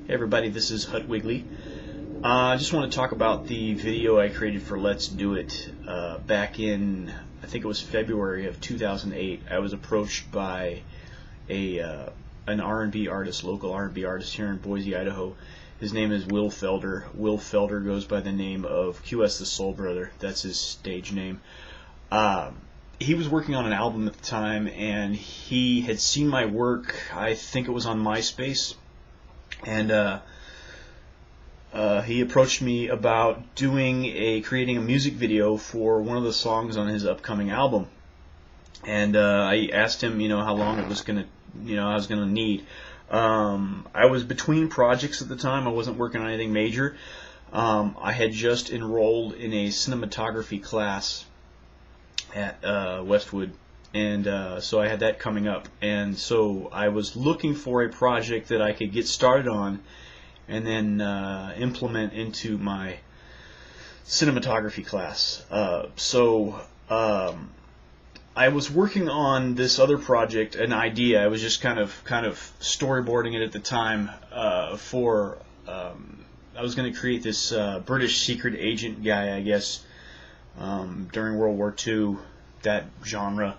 Hey everybody, this is Hut Wiggly. I just want to talk about the video I created for Let's Do It back in, I think it was February of 2008. I was approached by an R&B artist, local R&B artist here in Boise, Idaho. His name is Will Felder. Will Felder goes by the name of QS the Soul Brother. That's his stage name. He was working on an album at the time, and he had seen my work. I think it was on MySpace. And he approached me about creating a music video for one of the songs on his upcoming album. And I asked him, how long it was gonna, I was gonna need. I was between projects at the time. I wasn't working on anything major. I had just enrolled in a cinematography class at Westwood. And so I had that coming up, and so I was looking for a project that I could get started on and then implement into my cinematography class. I was working on this other project, an idea. I was just kind of storyboarding it at the time I was going to create this British secret agent guy, I guess, during World War II, that genre.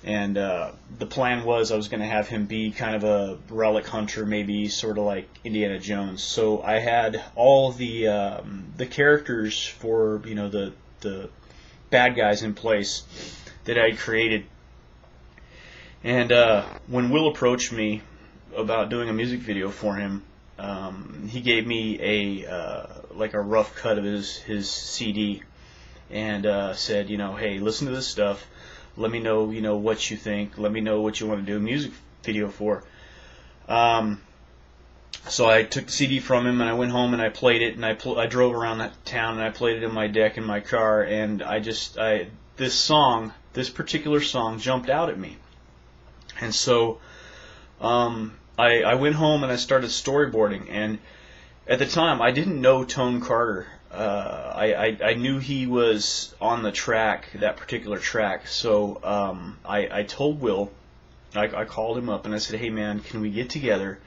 And the plan was I was going to have him be kind of a relic hunter, maybe sort of like Indiana Jones. So I had all the characters for the bad guys in place that I created. And when Will approached me about doing a music video for him, he gave me a rough cut of his CD and said, hey, listen to this stuff. Let me know, what you think. Let me know what you want to do a music video for. So I took the CD from him, and I went home and I played it, and I drove around that town and I played it in my deck in my car, and this particular song jumped out at me. And so I went home and I started storyboarding, and at the time I didn't know Tone Carter. I knew he was on the track, that particular track, so I told Will, I called him up and I said, hey man, can we get together?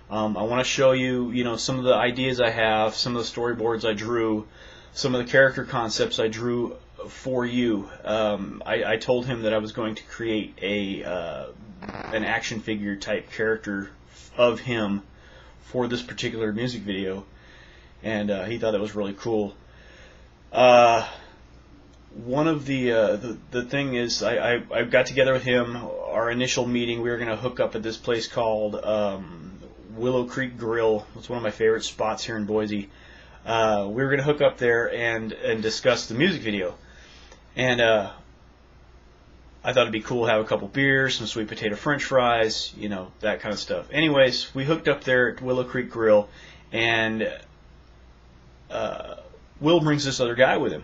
I want to show you, some of the ideas I have, some of the storyboards I drew, some of the character concepts I drew for you. I told him that I was going to create an action figure type character of him for this particular music video. And he thought that was really cool. One of the thing is, I got together with him. Our initial meeting, we were going to hook up at this place called Willow Creek Grill. It's one of my favorite spots here in Boise. We were going to hook up there and discuss the music video. And I thought it'd be cool to have a couple beers, some sweet potato French fries, that kind of stuff. Anyways, we hooked up there at Willow Creek Grill, and Will brings this other guy with him,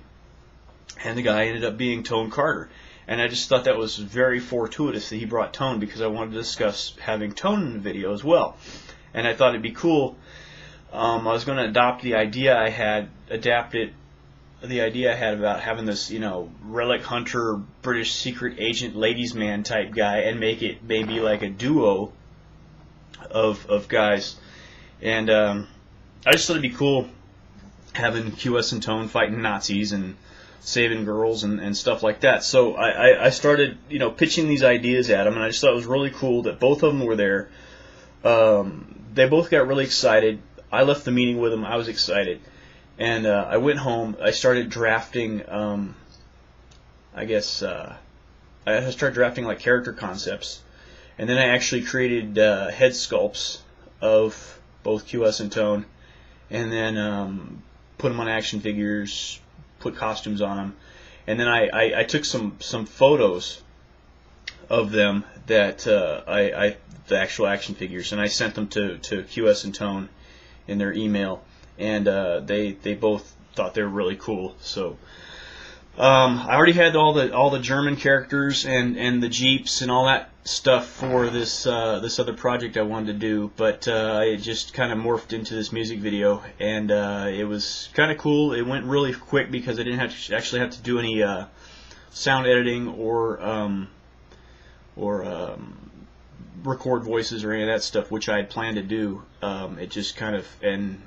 and the guy ended up being Tone Carter. And I just thought that was very fortuitous that he brought Tone, because I wanted to discuss having Tone in the video as well. And I thought it'd be cool. I was going to adopt the idea I had, about having this, relic hunter, British secret agent, ladies man type guy, and make it maybe like a duo of guys. And I just thought it'd be cool having QS and Tone fighting Nazis and saving girls and stuff like that. So I started, pitching these ideas at them, and I just thought it was really cool that both of them were there. They both got really excited. I left the meeting with them. I was excited. And I went home. I started drafting, I started drafting like character concepts. And then I actually created head sculpts of both QS and Tone. And then put them on action figures, put costumes on them, and then I took some photos of them that the actual action figures, and I sent them to QS and Tone in their email, and they both thought they were really cool. So I already had all the German characters and the Jeeps and all that stuff for this other project I wanted to do, but it just kind of morphed into this music video, and it was kind of cool. It went really quick because I didn't actually have to do any sound editing or record voices or any of that stuff, which I had planned to do. It just kind of, and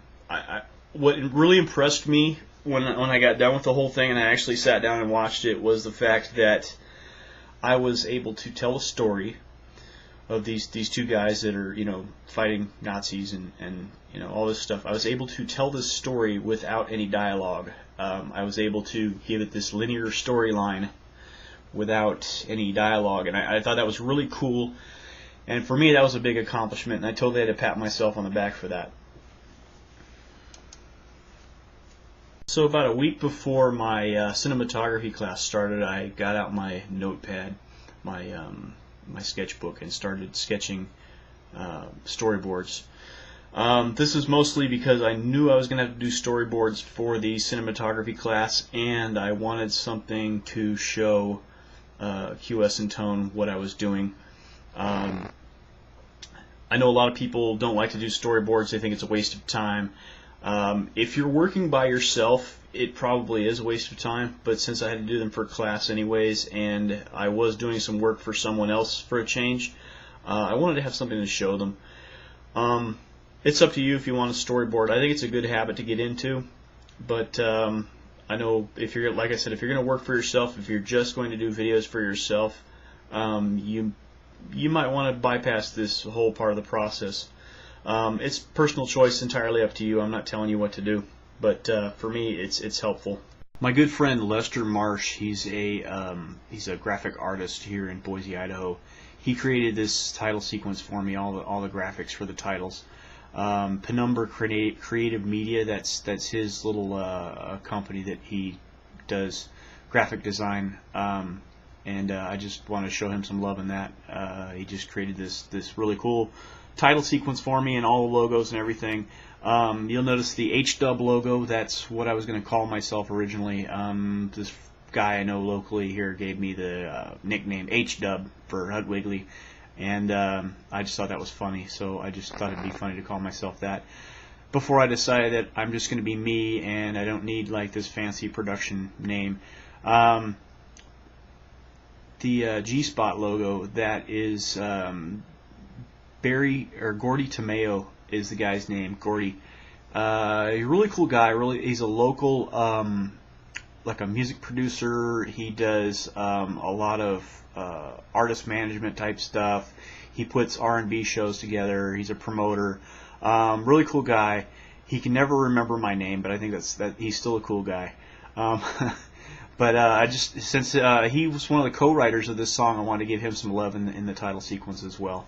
what really impressed me when I got done with the whole thing and I actually sat down and watched it was the fact that I was able to tell a story of these two guys that are, you know, fighting Nazis and you know, all this stuff. I was able to tell this story without any dialogue. I was able to give it this linear storyline without any dialogue, and I thought that was really cool. And for me, that was a big accomplishment, and I totally had to pat myself on the back for that. So about a week before my cinematography class started, I got out my notepad, my sketchbook, and started sketching storyboards. This is mostly because I knew I was going to have to do storyboards for the cinematography class, and I wanted something to show QS and Tone what I was doing. I know a lot of people don't like to do storyboards. They think it's a waste of time. If you're working by yourself, it probably is a waste of time, but since I had to do them for class anyways, and I was doing some work for someone else for a change, I wanted to have something to show them. It's up to you if you want a storyboard. I think it's a good habit to get into, but I know if you're, like I said, if you're going to work for yourself, if you're just going to do videos for yourself, you might want to bypass this whole part of the process. It's personal choice, entirely up to you. I'm not telling you what to do, but for me, it's helpful. My good friend Lester Marsh, he's a graphic artist here in Boise, Idaho. He created this title sequence for me, all the graphics for the titles. Penumbra Creative Media, that's his little company that he does graphic design, and I just want to show him some love in that. He just created this really cool title sequence for me and all the logos and everything. You'll notice the HDub logo. That's what I was going to call myself originally. This guy I know locally here gave me the nickname HDub for Hut Wiggly, and I just thought that was funny, so I just thought it'd be funny to call myself that. Before I decided that I'm just going to be me and I don't need like this fancy production name. The G-Spot logo, that is Gordy Tomeo is the guy's name. Gordy, a really cool guy. He's a local, like a music producer. He does a lot of artist management type stuff. He puts R&B shows together. He's a promoter. Really cool guy. He can never remember my name, but I think that he's still a cool guy. But I just, since he was one of the co-writers of this song, I wanted to give him some love in the title sequence as well.